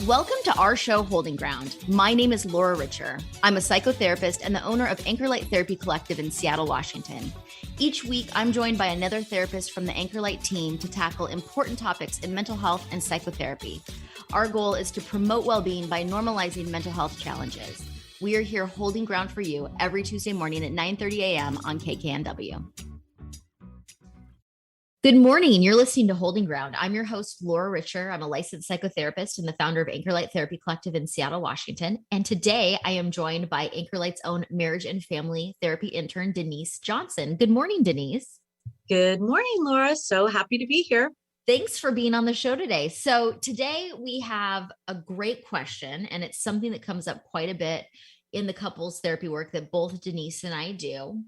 Welcome to our show, Holding Ground. My name is Laura Richer. I'm a psychotherapist and the owner of Anchor Light Therapy Collective in Seattle, Washington. Each week, I'm joined by another therapist from the Anchor Light team to tackle important topics in mental health and psychotherapy. Our goal is to promote well-being by normalizing mental health challenges. We are here holding ground for you every Tuesday morning at 9:30 a.m. on KKNW. Good morning. You're listening to Holding Ground. I'm your host, Laura Richer. I'm a licensed psychotherapist and the founder of Anchor Light Therapy Collective in Seattle, Washington. And today I am joined by Anchor Light's own marriage and family therapy intern, Denise Johnson. Good morning, Denise. Good morning, Laura. So happy to be here. Thanks for being on the show today. So today we have a great question, and it's something that comes up quite a bit in the couples therapy work that both Denise and I do.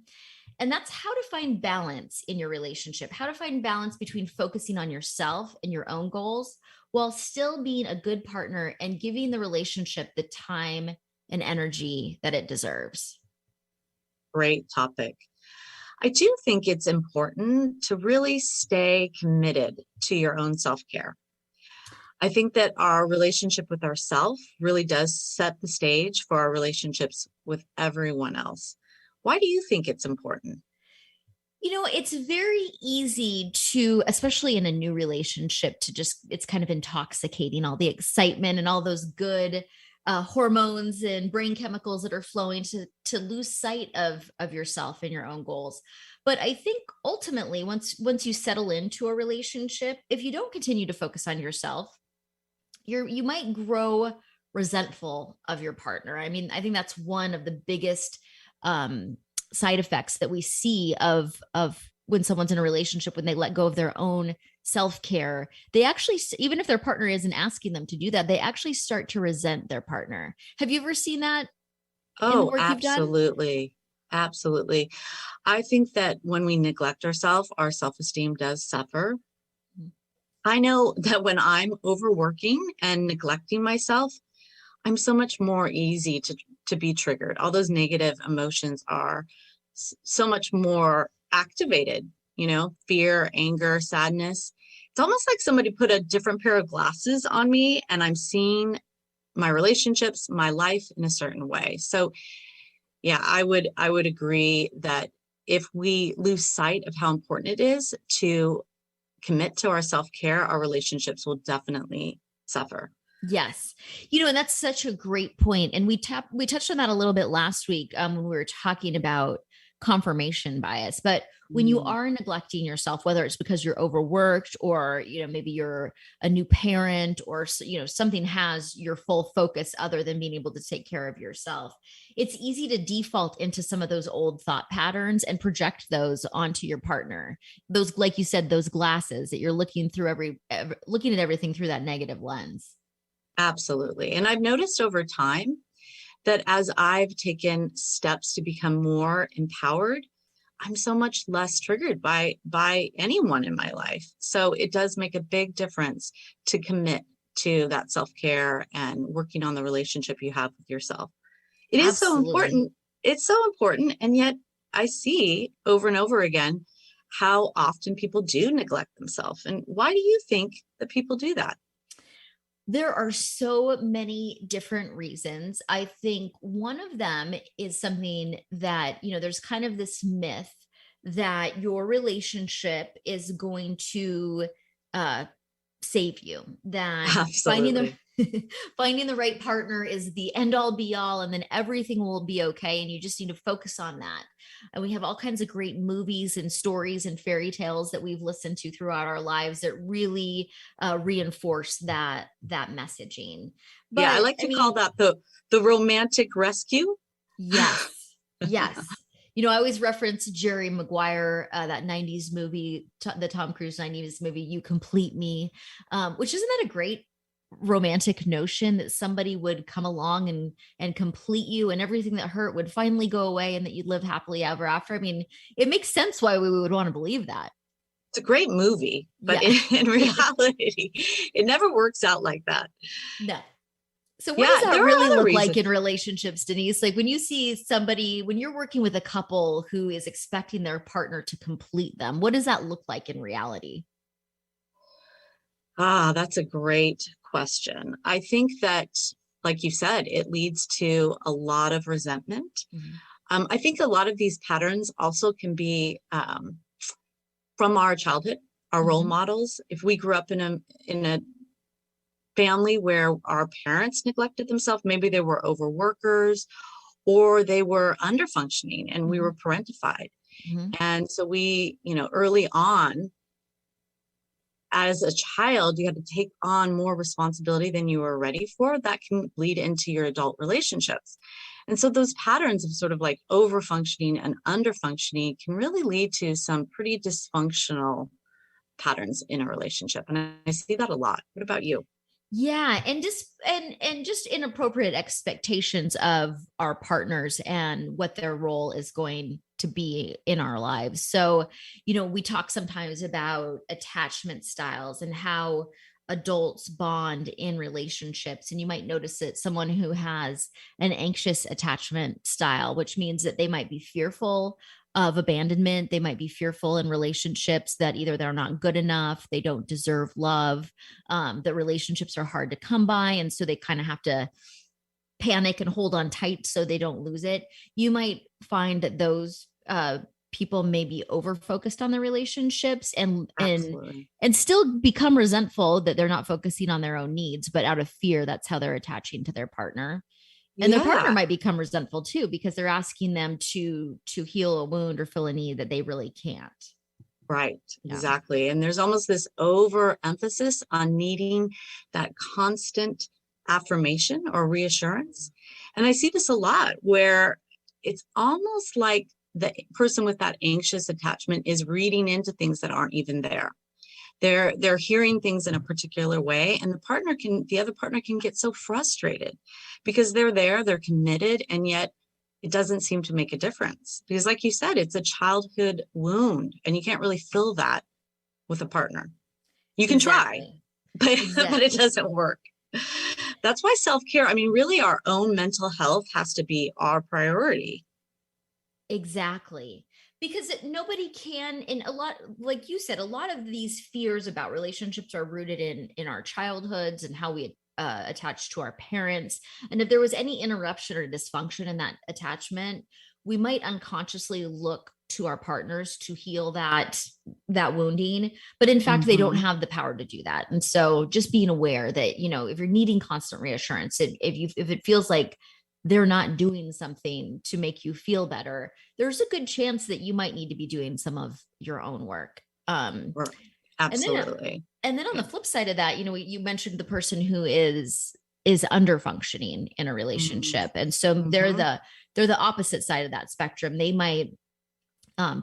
And that's how to find balance in your relationship, how to find balance between focusing on yourself and your own goals while still being a good partner and giving the relationship the time and energy that it deserves. Great topic. I do think it's important to really stay committed to your own self-care. I think that our relationship with ourselves really does set the stage for our relationships with everyone else. Why do you think it's important? You know, it's very easy to, especially in a new relationship, to just, it's kind of intoxicating, all the excitement and all those good hormones and brain chemicals that are flowing to lose sight of yourself and your own goals. But I think ultimately, once you settle into a relationship, if you don't continue to focus on yourself, you might grow resentful of your partner. I mean, I think that's one of the biggest side effects that we see of when someone's in a relationship, when they let go of their own self-care, they actually, even if their partner isn't asking them to do that, they actually start to resent their partner. Have you ever seen that? Oh, absolutely. Absolutely. I think that when we neglect ourselves, our self-esteem does suffer. I know that when I'm overworking and neglecting myself, I'm so much more easy to be triggered. All those negative emotions are so much more activated, fear, anger, sadness. It's almost like somebody put a different pair of glasses on me and I'm seeing my relationships, my life in a certain way. So yeah, I would agree that if we lose sight of how important it is to commit to our self-care, our relationships will definitely suffer. Yes. And that's such a great point. And we touched on that a little bit last week when we were talking about confirmation bias. But when you are neglecting yourself, whether it's because you're overworked or, maybe you're a new parent or, something has your full focus other than being able to take care of yourself, it's easy to default into some of those old thought patterns and project those onto your partner. Those, like you said, those glasses that you're looking at everything through that negative lens. Absolutely. And I've noticed over time that as I've taken steps to become more empowered, I'm so much less triggered by anyone in my life. So it does make a big difference to commit to that self-care and working on the relationship you have with yourself. It is so important. It's so important. And yet I see over and over again how often people do neglect themselves. And why do you think that people do that? There are so many different reasons. I think one of them is something that, there's kind of this myth that your relationship is going to save you, that finding the right partner is the end all be all, and then everything will be okay. And you just need to focus on that. And we have all kinds of great movies and stories and fairy tales that we've listened to throughout our lives that really reinforce that messaging. But yeah, I like to call that the romantic rescue. Yes. Yes. I always reference Jerry Maguire, that 90s movie, the Tom Cruise 90s movie, You Complete Me, which isn't that a great romantic notion that somebody would come along and complete you and everything that hurt would finally go away and that you'd live happily ever after. I mean, it makes sense why we would want to believe that. It's a great movie, but in reality, it never works out like that. No. So what does that really look like in relationships, Denise? Like when you see somebody, when you're working with a couple who is expecting their partner to complete them, what does that look like in reality? That's a great question. I think that, like you said, it leads to a lot of resentment. I think a lot of these patterns also can be from our childhood, our role models. If we grew up in a family where our parents neglected themselves, maybe they were overworkers or they were underfunctioning and we were parentified. And so we, early on, as a child, you had to take on more responsibility than you were ready for. That can bleed into your adult relationships. And so those patterns of sort of like overfunctioning and underfunctioning can really lead to some pretty dysfunctional patterns in a relationship. And I see that a lot. What about you? Yeah, and just inappropriate expectations of our partners and what their role is going to be in our lives. So, we talk sometimes about attachment styles and how adults bond in relationships. And you might notice that someone who has an anxious attachment style, which means that they might be fearful of abandonment. They might be fearful in relationships that either they're not good enough, they don't deserve love, that relationships are hard to come by. And so they kind of have to panic and hold on tight so they don't lose it. You might find that those people may be over focused on their relationships and still become resentful that they're not focusing on their own needs, but out of fear, that's how they're attaching to their partner. And their partner might become resentful too, because they're asking them to heal a wound or fill a need that they really can't. Right, exactly. And there's almost this overemphasis on needing that constant affirmation or reassurance. And I see this a lot where it's almost like the person with that anxious attachment is reading into things that aren't even there. They're hearing things in a particular way, and the other partner can get so frustrated because they're committed, and yet it doesn't seem to make a difference. Because like you said, it's a childhood wound, and you can't really fill that with a partner. You can try, but it doesn't work. That's why self-care, really our own mental health has to be our priority. Exactly. Because nobody can, in a lot, like you said, a lot of these fears about relationships are rooted in our childhoods and how we attach to our parents. And if there was any interruption or dysfunction in that attachment, we might unconsciously look to our partners to heal that wounding, but in fact they don't have the power to do that. And so just being aware that, if you're needing constant reassurance, if it feels like they're not doing something to make you feel better, there's a good chance that you might need to be doing some of your own work. Absolutely. And then on the flip side of that, you mentioned the person who is under functioning in a relationship. And so they're the opposite side of that spectrum. They might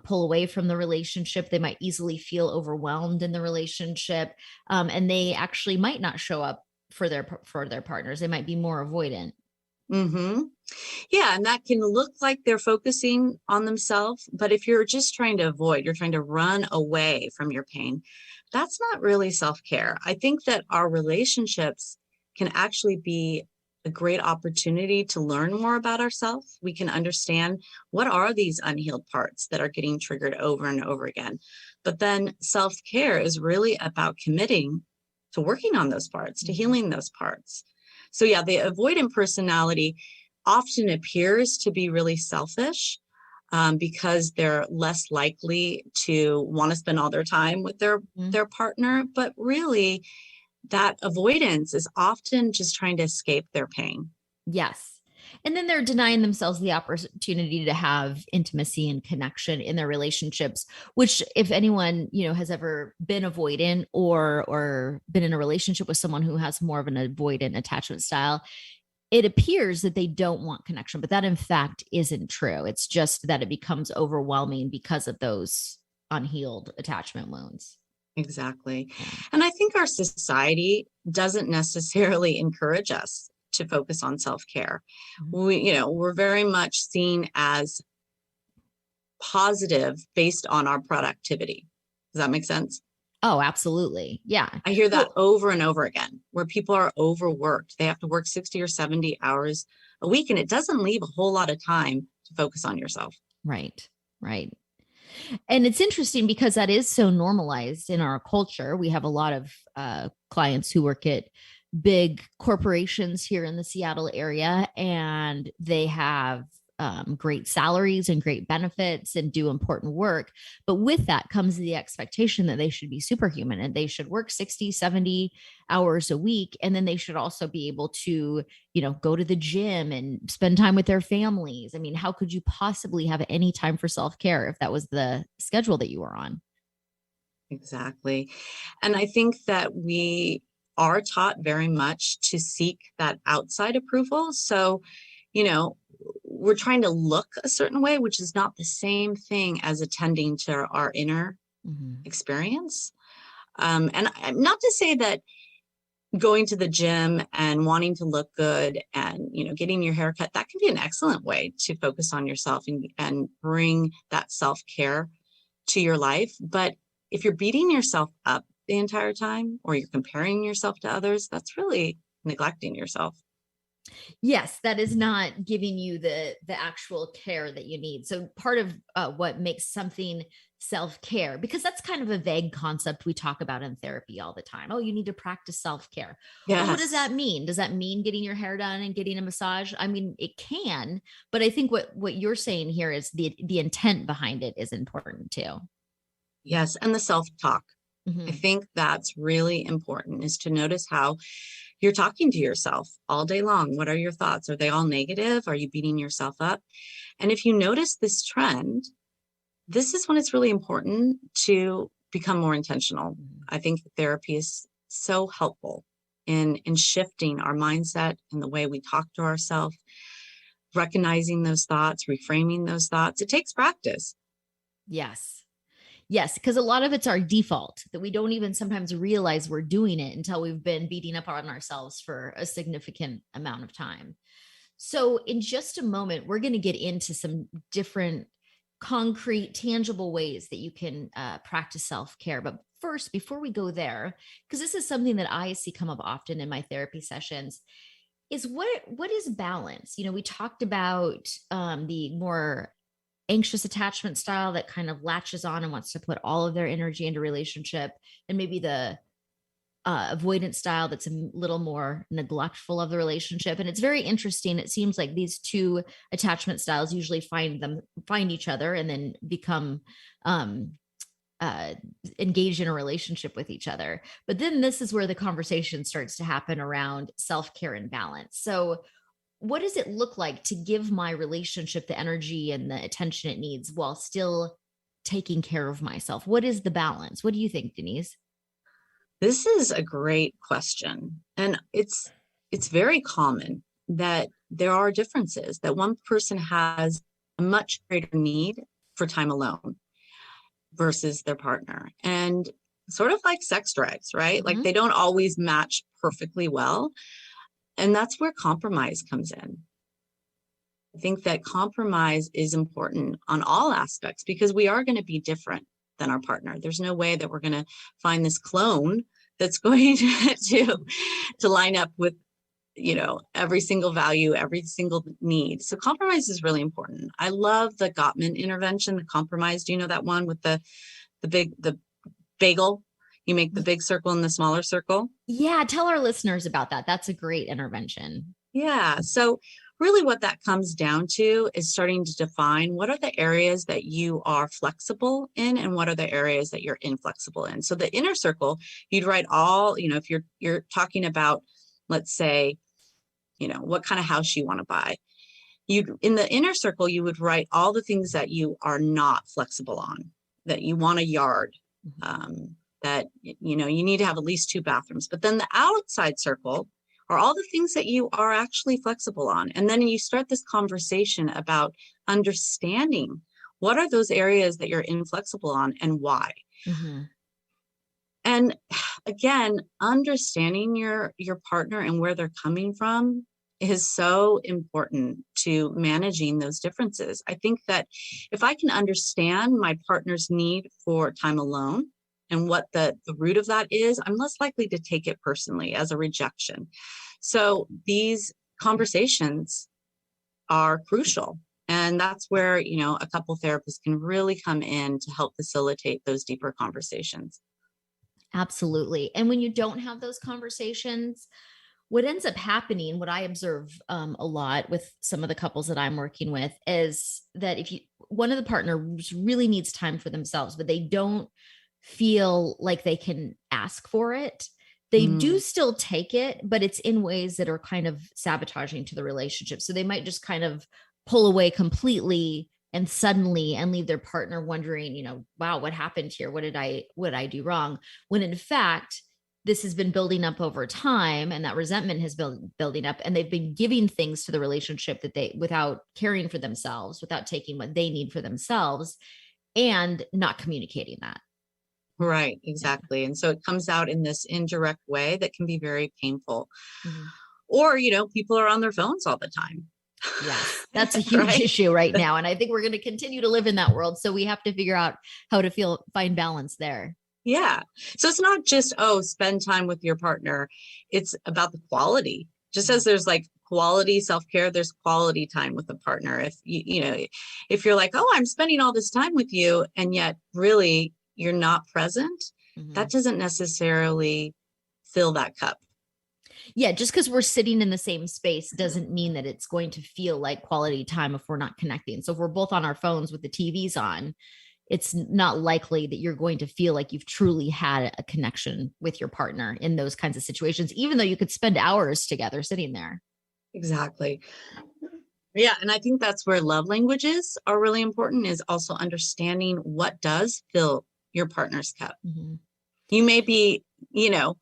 pull away from the relationship. They might easily feel overwhelmed in the relationship. And they actually might not show up for their partners. They might be more avoidant. Yeah, and that can look like they're focusing on themselves, but if you're just trying to avoid, you're trying to run away from your pain, that's not really self-care. I think that our relationships can actually be a great opportunity to learn more about ourselves. We can understand what are these unhealed parts that are getting triggered over and over again. But then self-care is really about committing to working on those parts, to healing those parts. So yeah, the avoidant personality often appears to be really selfish because they're less likely to want to spend all their time with their partner. But really, that avoidance is often just trying to escape their pain. Yes. And then they're denying themselves the opportunity to have intimacy and connection in their relationships, which if anyone, has ever been avoidant or been in a relationship with someone who has more of an avoidant attachment style, it appears that they don't want connection, but that in fact isn't true. It's just that it becomes overwhelming because of those unhealed attachment wounds. Exactly. And I think our society doesn't necessarily encourage us to focus on self-care. We're very much seen as positive based on our productivity. Does that make sense? Oh, absolutely. Yeah. I hear that over and over again, where people are overworked. They have to work 60 or 70 hours a week, and it doesn't leave a whole lot of time to focus on yourself. Right. And it's interesting because that is so normalized in our culture. We have a lot of clients who work at big corporations here in the Seattle area, and they have great salaries and great benefits and do important work. But with that comes the expectation that they should be superhuman and they should work 60, 70 hours a week. And then they should also be able to, go to the gym and spend time with their families. I mean, how could you possibly have any time for self-care if that was the schedule that you were on? Exactly. And I think that we are taught very much to seek that outside approval. So, we're trying to look a certain way, which is not the same thing as attending to our inner experience. And not to say that going to the gym and wanting to look good and, getting your hair cut, that can be an excellent way to focus on yourself and bring that self-care to your life. But if you're beating yourself up the entire time, or you're comparing yourself to others, that's really neglecting yourself. Yes, that is not giving you the actual care that you need. So part of what makes something self-care, because that's kind of a vague concept we talk about in therapy all the time. Oh, you need to practice self-care. Well, what does Yes. that mean? Does that mean getting your hair done and getting a massage? I mean, it can, but I think what you're saying here is the intent behind it is important too. Yes. And the self-talk. I Mm-hmm. think that's really important, is to notice how you're talking to yourself all day long. What are your thoughts? Are they all negative? Are you beating yourself up? And if you notice this trend, this is when it's really important to become more intentional. I think therapy is so helpful in shifting our mindset and the way we talk to ourselves, recognizing those thoughts, reframing those thoughts. It takes practice. Yes. Yes, because a lot of it's our default that we don't even sometimes realize we're doing it until we've been beating up on ourselves for a significant amount of time. So, in just a moment, we're going to get into some different concrete, tangible ways that you can practice self care. But first, before we go there, because this is something that I see come up often in my therapy sessions, is what is balance? We talked about the more anxious attachment style that kind of latches on and wants to put all of their energy into relationship, and maybe the avoidance style that's a little more neglectful of the relationship. And it's very interesting. It seems like these two attachment styles usually find each other and then become um uh engaged in a relationship with each other. But then this is where the conversation starts to happen around self-care and balance. So what does it look like to give my relationship the energy and the attention it needs while still taking care of myself? What is the balance? What do you think, Denise? This is a great question. And it's very common that there are differences, that one person has a much greater need for time alone versus their partner. And sort of like sex drives, right? Like they don't always match perfectly well. And that's where compromise comes in. I think that compromise is important on all aspects, because we are going to be different than our partner. There's no way that we're going to find this clone that's going to line up with, every single value, every single need. So compromise is really important. I love the Gottman intervention, the compromise. Do you know that one with the bagel? You make the big circle and the smaller circle. Yeah, tell our listeners about that. That's a great intervention. Yeah. So really what that comes down to is starting to define what are the areas that you are flexible in and what are the areas that you're inflexible in. So the inner circle, you'd write all, if you're talking about, let's say, what kind of house you want to buy. In the inner circle, you would write all the things that you are not flexible on, that you want a yard, that, you need to have at least 2 bathrooms. But then the outside circle are all the things that you are actually flexible on. And then you start this conversation about understanding what are those areas that you're inflexible on and why. Mm-hmm. And again, understanding your partner and where they're coming from is so important to managing those differences. I think that if I can understand my partner's need for time alone and what the root of that is, I'm less likely to take it personally as a rejection. So these conversations are crucial. And that's where, a couple therapists can really come in to help facilitate those deeper conversations. Absolutely. And when you don't have those conversations, what ends up happening, what I observe a lot with some of the couples that I'm working with, is that if you, one of the partners really needs time for themselves, but they don't feel like they can ask for it, they do Mm, still take it, but it's in ways that are kind of sabotaging to the relationship. So they might just kind of pull away completely and suddenly and leave their partner wondering, wow, what happened here? What did I do wrong? When in fact, this has been building up over time, and that resentment has been building up, and they've been giving things to the relationship that they, without caring for themselves, without taking what they need for themselves, and not communicating that. right, Yeah. exactly. And so it comes out in this indirect way that can be very painful. Mhm. Or, people are on their phones all the time. Yes, that's a huge Right? issue right now, and I think we're going to continue to live in that world, so we have to figure out how to find balance there. Yeah. So it's not just, oh, spend time with your partner. It's about the quality. Just Yeah. as there's like quality self-care, there's quality time with a partner. If if you're like, oh, I'm spending all this time with you, and yet really you're not present, that Mhm. doesn't necessarily fill that cup. Yeah, just because we're sitting in the same space doesn't mean that it's going to feel like quality time if we're not connecting. So if we're both on our phones with the TVs on, it's not likely that you're going to feel like you've truly had a connection with your partner in those kinds of situations, even though you could spend hours together sitting there. Exactly. Yeah. And I think that's where love languages are really important, is also understanding what does fill your partner's cup. Mhm. You may be, you know,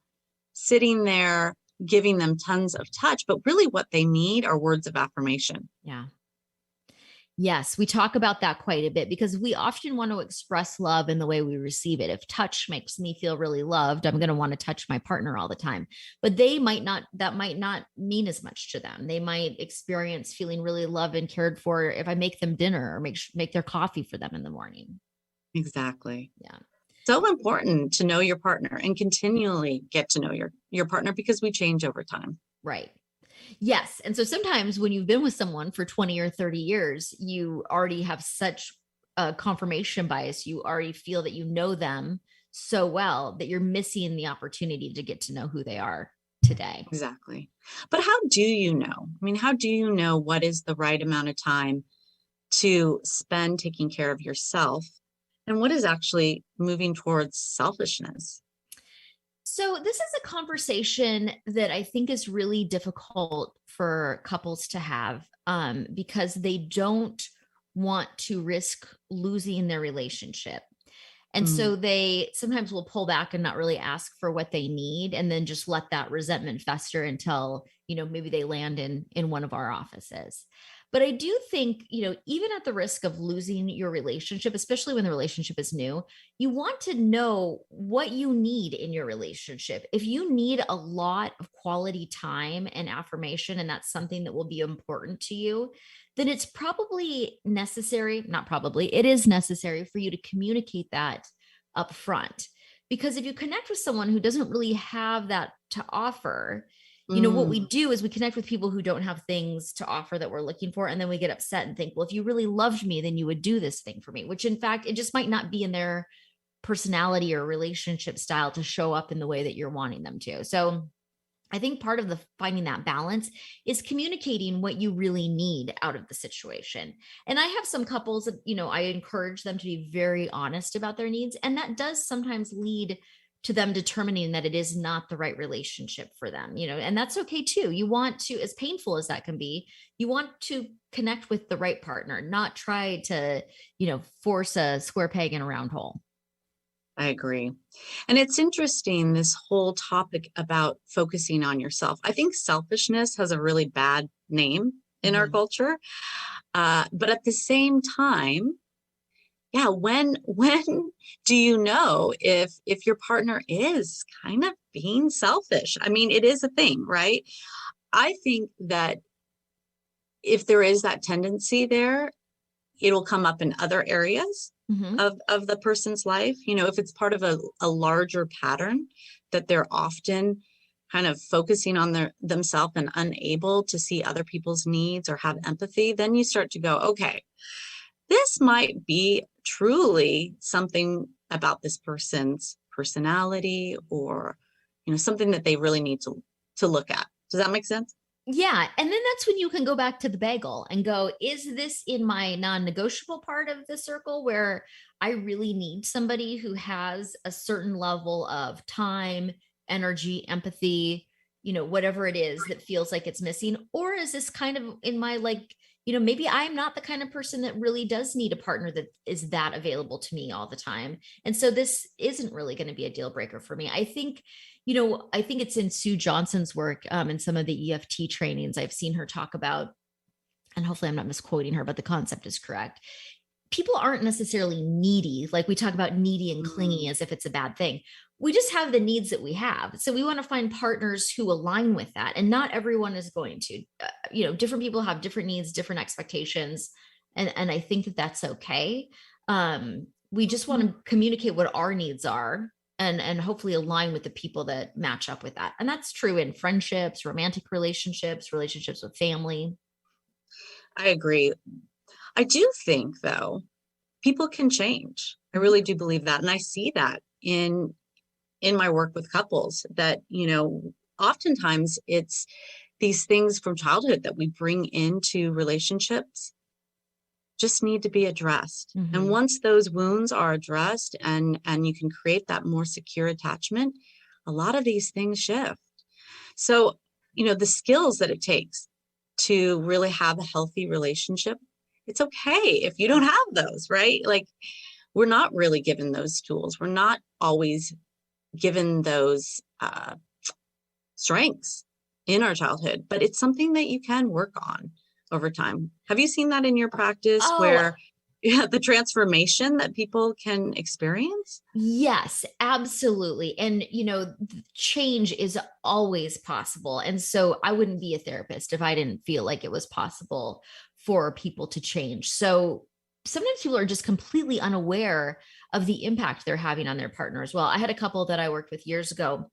sitting there giving them tons of touch, but really what they need are words of affirmation. Yeah. Yes, we talk about that quite a bit because we often want to express love in the way we receive it. If touch makes me feel really loved, I'm going to want to touch my partner all the time. But that might not mean as much to them. They might experience feeling really loved and cared for if I make them dinner or make their coffee for them in the morning. Exactly. Yeah. So important to know your partner and continually get to know your partner, because we change over time. Right. Yes. And so sometimes when you've been with someone for 20 or 30 years, you already have such a confirmation bias. You already feel that you know them so well that you're missing the opportunity to get to know who they are today. Exactly. But how do you know? I mean, how do you know what is the right amount of time to spend taking care of yourself, and what is actually moving towards selfishness? So, this is a conversation that I think is really difficult for couples to have because they don't want to risk losing their relationship. And Mm, so they sometimes will pull back and not really ask for what they need and then just let that resentment fester until, maybe they land in one of our offices. But I do think, even at the risk of losing your relationship, especially when the relationship is new, you want to know what you need in your relationship. If you need a lot of quality time and affirmation, and that's something that will be important to you, then it's probably necessary, not probably, it is necessary for you to communicate that up front. Because if you connect with someone who doesn't really have that to offer, what we mm, do is we connect with people who don't have things to offer that we're looking for. And then we get upset and think, well, if you really loved me, then you would do this thing for me, which in fact, it just might not be in their personality or relationship style to show up in the way that you're wanting them to. So I think part of the finding that balance is communicating what you really need out of the situation. And I have some couples that, I encourage them to be very honest about their needs. And that does sometimes lead to them determining that it is not the right relationship for them, and that's okay too. You want to, as painful as that can be, you want to connect with the right partner, not try to, force a square peg in a round hole. I agree. And it's interesting, this whole topic about focusing on yourself. I think selfishness has a really bad name in our Mhm. culture. But at the same time, yeah, when do you know if your partner is kind of being selfish? I mean, it is a thing, right? I think that if there is that tendency there, it'll come up in other areas Mhm. of the person's life. If it's part of a larger pattern that they're often kind of focusing on themselves and unable to see other people's needs or have empathy, then you start to go, okay, this might be truly something about this person's personality, or something that they really need to look at. Does that make sense? Yeah. And then that's when you can go back to the bagel and go, is this in my non-negotiable part of the circle where I really need somebody who has a certain level of time, energy, empathy, whatever it is that feels like it's missing? Or is this kind of in my, like, maybe I'm not the kind of person that really does need a partner that is that available to me all the time. And so this isn't really going to be a deal breaker for me. I think it's in Sue Johnson's work, in some of the EFT trainings. I've seen her talk about, and hopefully I'm not misquoting her, but the concept is correct. People aren't necessarily needy. Like we talk about needy and clingy as if it's a bad thing. We just have the needs that we have. So we want to find partners who align with that. And not everyone is going to, different people have different needs, different expectations. And I think that that's okay. We just want to communicate what our needs are and hopefully align with the people that match up with that. And that's true in friendships, romantic relationships, relationships with family. I agree. I do think, though, people can change. I really do believe that. And I see that in my work with couples that, oftentimes it's these things from childhood that we bring into relationships just need to be addressed. Mm-hmm. And once those wounds are addressed and you can create that more secure attachment, a lot of these things shift. So, the skills that it takes to really have a healthy relationship, it's okay if you don't have those, right? Like, we're not really given those tools. We're not always given those strengths in our childhood, but it's something that you can work on over time. Have you seen that in your practice where the transformation that people can experience? Yes, absolutely. And, change is always possible. And so I wouldn't be a therapist if I didn't feel like it was possible for people to change. So sometimes people are just completely unaware of the impact they're having on their partner as well. I had a couple that I worked with years ago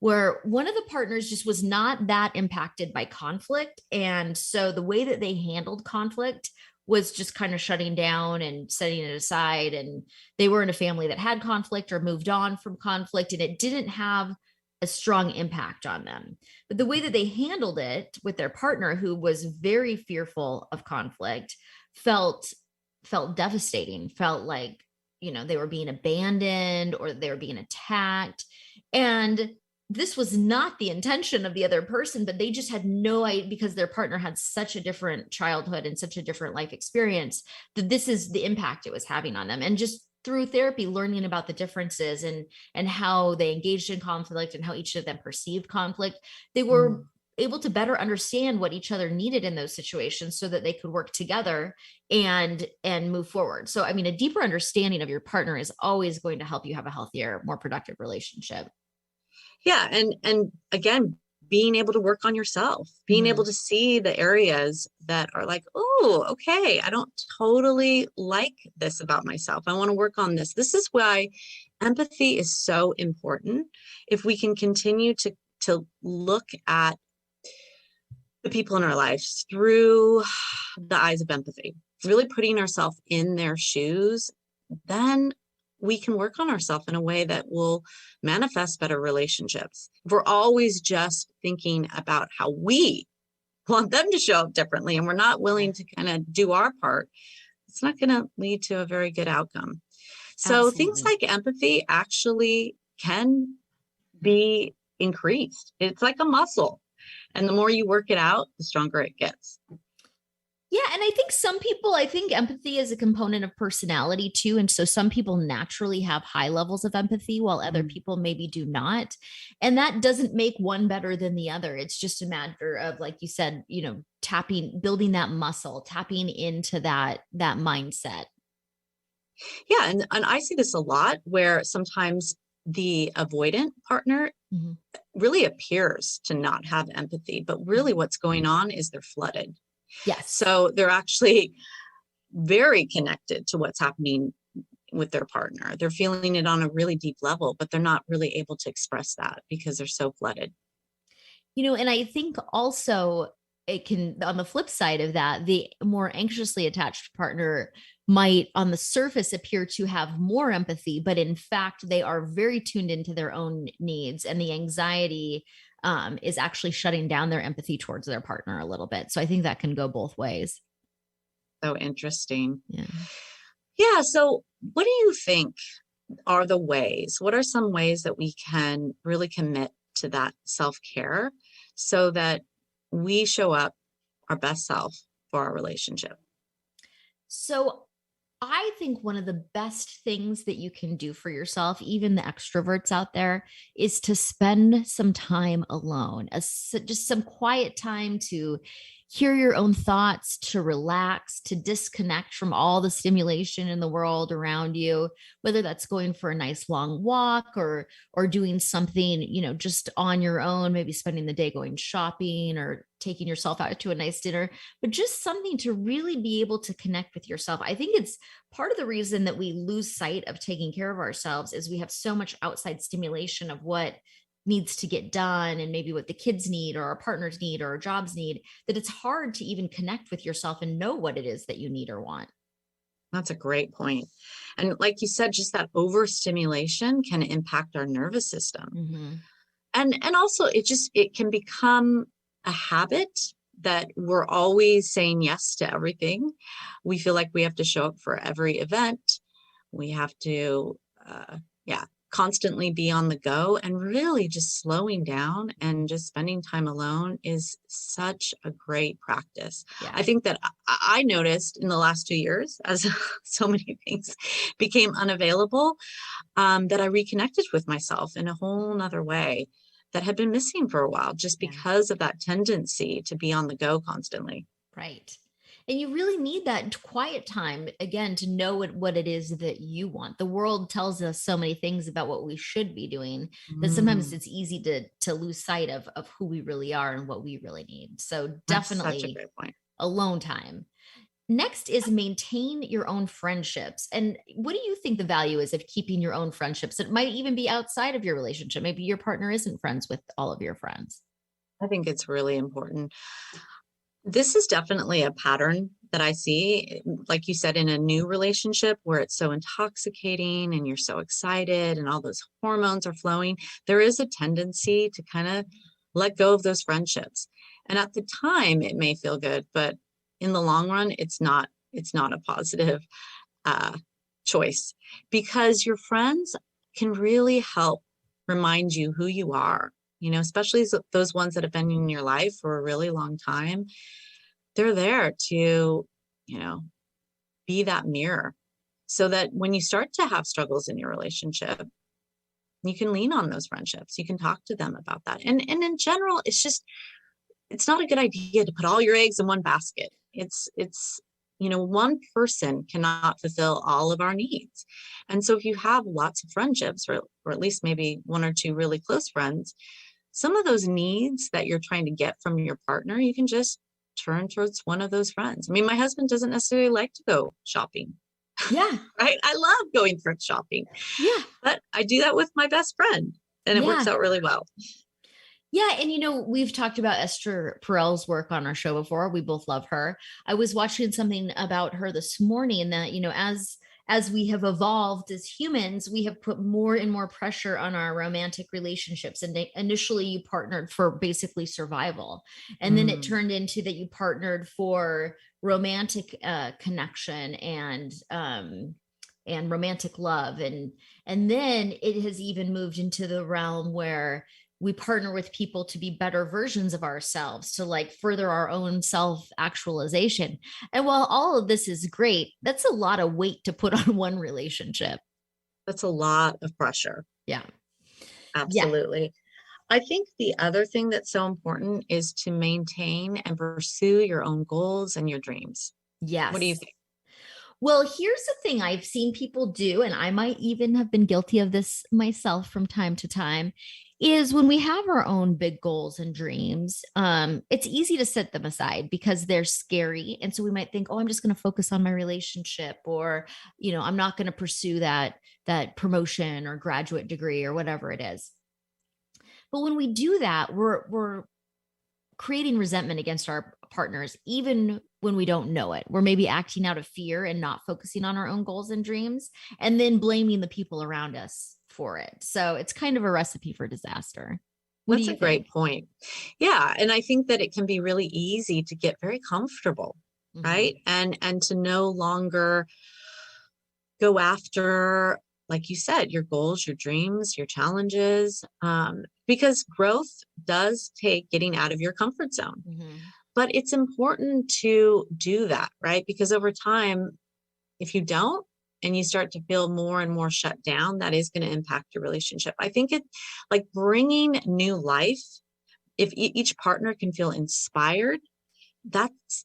where one of the partners just was not that impacted by conflict. And so the way that they handled conflict was just kind of shutting down and setting it aside. And they were in a family that had conflict or moved on from conflict, and it didn't have a strong impact on them. But the way that they handled it with their partner, who was very fearful of conflict, felt devastating, felt like, they were being abandoned or they were being attacked. And this was not the intention of the other person, but they just had no idea, because their partner had such a different childhood and such a different life experience, that this is the impact it was having on them. And just through therapy, learning about the differences and how they engaged in conflict and how each of them perceived conflict, they were able to better understand what each other needed in those situations so that they could work together and move forward. So, I mean, a deeper understanding of your partner is always going to help you have a healthier, more productive relationship. Yeah. And again, being able to work on yourself, being able to see the areas that are like, oh, okay, I don't totally like this about myself. I want to work on this. This is why empathy is so important. If we can continue to look at the people in our lives through the eyes of empathy, really putting ourselves in their shoes, then we can work on ourselves in a way that will manifest better relationships. If we're always just thinking about how we want them to show up differently and we're not willing to kind of do our part, it's not going to lead to a very good outcome. So Absolutely. Things like empathy actually can be increased. It's like a muscle. And the more you work it out, the stronger it gets. Yeah. And I think empathy is a component of personality too. And so some people naturally have high levels of empathy while other people maybe do not. And that doesn't make one better than the other. It's just a matter of, like you said, building that muscle, tapping into that mindset. Yeah. And I see this a lot where sometimes the avoidant partner really appears to not have empathy, but really what's going on is they're flooded. Yes. So they're actually very connected to what's happening with their partner. They're feeling it on a really deep level, but they're not really able to express that because they're so flooded. And I think also it can, on the flip side of that, the more anxiously attached partner might on the surface appear to have more empathy, but in fact, they are very tuned into their own needs, and the anxiety is actually shutting down their empathy towards their partner a little bit. So I think that can go both ways. So interesting. Yeah. Yeah. So what do you think are the ways? What are some ways that we can really commit to that self-care so that we show up our best self for our relationship? So I think one of the best things that you can do for yourself, even the extroverts out there, is to spend some time alone, just some quiet time to hear your own thoughts, to relax, to disconnect from all the stimulation in the world around you, whether that's going for a nice long walk or doing something, just on your own, maybe spending the day going shopping or taking yourself out to a nice dinner, but just something to really be able to connect with yourself. I think it's part of the reason that we lose sight of taking care of ourselves is we have so much outside stimulation of what needs to get done and maybe what the kids need or our partners need or our jobs need, that it's hard to even connect with yourself and know what it is that you need or want. That's a great point. And like you said, just that overstimulation can impact our nervous system. Mm-hmm. And also it can become a habit that we're always saying yes to everything. We feel like we have to show up for every event. We have to, constantly be on the go, and really just slowing down and just spending time alone is such a great practice. Yeah. I think that I noticed in the last 2 years, as so many things became unavailable, that I reconnected with myself in a whole nother way that had been missing for a while, just because of that tendency to be on the go constantly. Right. And you really need that quiet time again to know what it is that you want. The world tells us so many things about what we should be doing that sometimes it's easy to lose sight of who we really are and what we really need. So That's such a definitely great point. alone time. Next is maintain your own friendships. And what do you think the value is of keeping your own friendships? It might even be outside of your relationship. Maybe your partner isn't friends with all of your friends. I think it's really important. This is definitely a pattern that I see, like you said, in a new relationship where it's so intoxicating and you're so excited and all those hormones are flowing. There is a tendency to kind of let go of those friendships. And at the time, it may feel good, but in the long run, it's not a positive choice, because your friends can really help remind you who you are. Especially those ones that have been in your life for a really long time. They're there to, be that mirror, so that when you start to have struggles in your relationship, you can lean on those friendships. You can talk to them about that. And in general, it's not a good idea to put all your eggs in one basket. It's one person cannot fulfill all of our needs. And so if you have lots of friendships, or at least maybe one or two really close friends, some of those needs that you're trying to get from your partner, you can just turn towards one of those friends. I mean, my husband doesn't necessarily like to go shopping. Yeah. Right? I love going thrift shopping. Yeah. But I do that with my best friend, and it works out really well. Yeah. And, we've talked about Esther Perel's work on our show before. We both love her. I was watching something about her this morning that, as we have evolved as humans, we have put more and more pressure on our romantic relationships. And initially you partnered for basically survival. And then it turned into that you partnered for romantic connection and romantic love. And then it has even moved into the realm where we partner with people to be better versions of ourselves, to further our own self actualization. And while all of this is great, that's a lot of weight to put on one relationship. That's a lot of pressure. Yeah. Absolutely. Yeah. I think the other thing that's so important is to maintain and pursue your own goals and your dreams. Yes. What do you think? Well, here's the thing I've seen people do, and I might even have been guilty of this myself from time to time, is when we have our own big goals and dreams, it's easy to set them aside because they're scary. And so we might think, oh, I'm just going to focus on my relationship, or, I'm not going to pursue that promotion or graduate degree or whatever it is. But when we do that, we're creating resentment against our partners, even when we don't know it. We're maybe acting out of fear and not focusing on our own goals and dreams, and then blaming the people around us for it. So it's kind of a recipe for disaster. What do That's you a great think? point. Yeah. And I think that it can be really easy to get very comfortable, Mm-hmm. right? And to no longer go after, like you said, your goals, your dreams, your challenges, because growth does take getting out of your comfort zone. Mm-hmm. But it's important to do that, right? Because over time, if you don't, and you start to feel more and more shut down, that is going to impact your relationship. I think it like bringing new life, if each partner can feel inspired, that's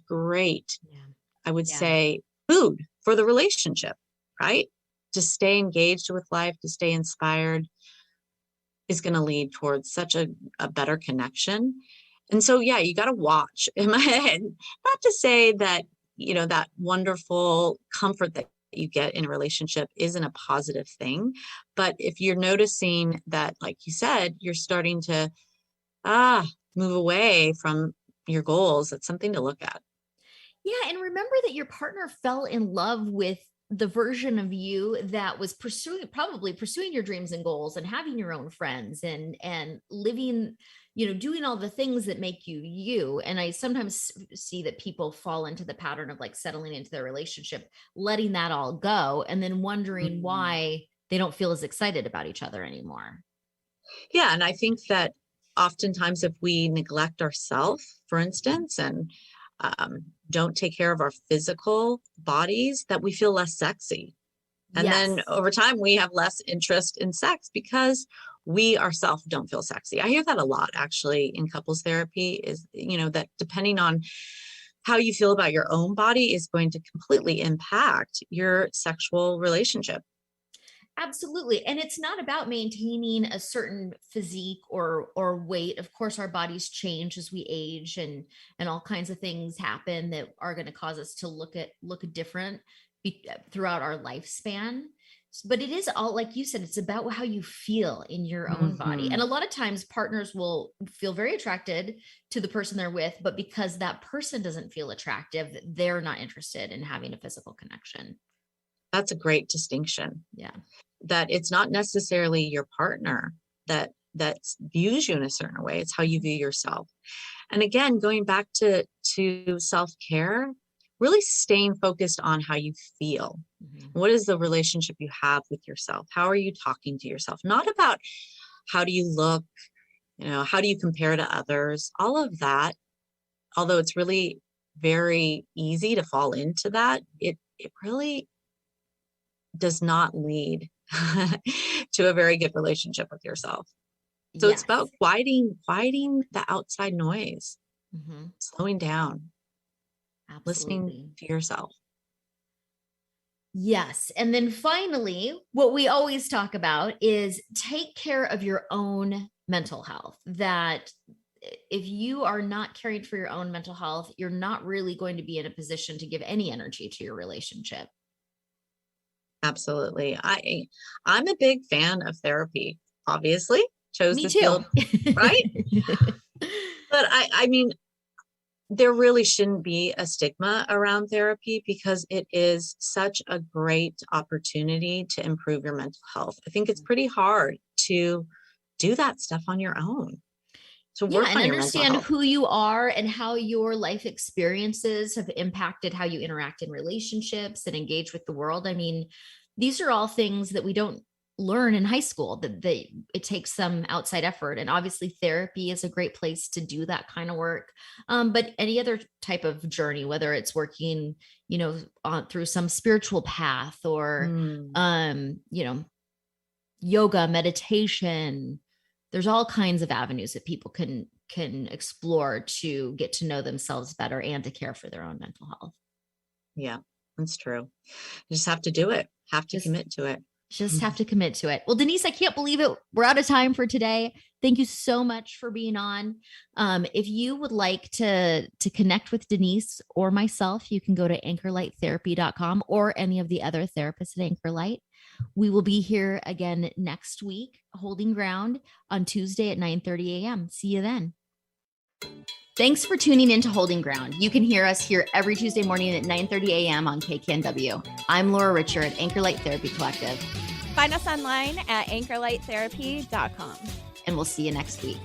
great. Yeah. I would Yeah. say food for the relationship, right? To stay engaged with life, to stay inspired is going to lead towards such a better connection. And so, yeah, you got to watch in my head, not to say that, that wonderful comfort that you get in a relationship isn't a positive thing. But if you're noticing that, like you said, you're starting to, move away from your goals, that's something to look at. Yeah, and remember that your partner fell in love with the version of you that was probably pursuing your dreams and goals and having your own friends and living, doing all the things that make you you. And I sometimes see that people fall into the pattern of like settling into their relationship, letting that all go, and then wondering Mhm. why they don't feel as excited about each other anymore. Yeah, and I think that oftentimes if we neglect ourselves, for instance, and don't take care of our physical bodies, that we feel less sexy. And then Yes. over time, we have less interest in sex because we ourselves don't feel sexy. I hear that a lot actually in couples therapy is, that depending on how you feel about your own body is going to completely impact your sexual relationship. Absolutely. And it's not about maintaining a certain physique or weight. Of course, our bodies change as we age and all kinds of things happen that are going to cause us to look different throughout our lifespan. But it is all, like you said, it's about how you feel in your own body. And Mhm. a lot of times partners will feel very attracted to the person they're with, but because that person doesn't feel attractive, they're not interested in having a physical connection. That's a great distinction. Yeah. That it's not necessarily your partner that views you in a certain way. It's how you view yourself. And again, going back to self-care, really staying focused on how you feel. Mhm. What is the relationship you have with yourself? How are you talking to yourself? Not about how do you look, how do you compare to others? All of that, although it's really very easy to fall into that, it really does not lead to a very good relationship with yourself. So it's Yes. about quieting the outside noise, Mhm. slowing down, listening Absolutely. to yourself. Yes. And then finally, what we always talk about is take care of your own mental health. That if you are not caring for your own mental health, you're not really going to be in a position to give any energy to your relationship. Absolutely. I'm a big fan of therapy, obviously. Chose Me this too. field, right? But I mean, there really shouldn't be a stigma around therapy because it is such a great opportunity to improve your mental health. I think it's pretty hard to do that stuff on your own, to Yeah, work and on your mental understand health. who you are and how your life experiences have impacted how you interact in relationships and engage with the world. I mean, these are all things that we don't learn in high school, that it takes some outside effort. And obviously therapy is a great place to do that kind of work. But any other type of journey, whether it's working, through some spiritual path or, Mm, um, you know, yoga, meditation, there's all kinds of avenues that people can explore to get to know themselves better and to care for their own mental health. yeah, that's true. You just have to do it, have to just commit to it. just have to commit to it. Well, Denise, I can't believe it, we're out of time for today. Thank you so much for being on. If you would like to connect with Denise or myself, you can go to anchorlighttherapy.com or any of the other therapists at Anchorlight. We will be here again next week, holding ground on Tuesday at 9:30 a.m. See you then. Thanks for tuning in to Holding Ground. You can hear us here every Tuesday morning at 9:30 a.m. on KKNW. I'm Laura Richard at Anchorlight Therapy Collective. Find us online at anchorlighttherapy.com. and we'll see you next week.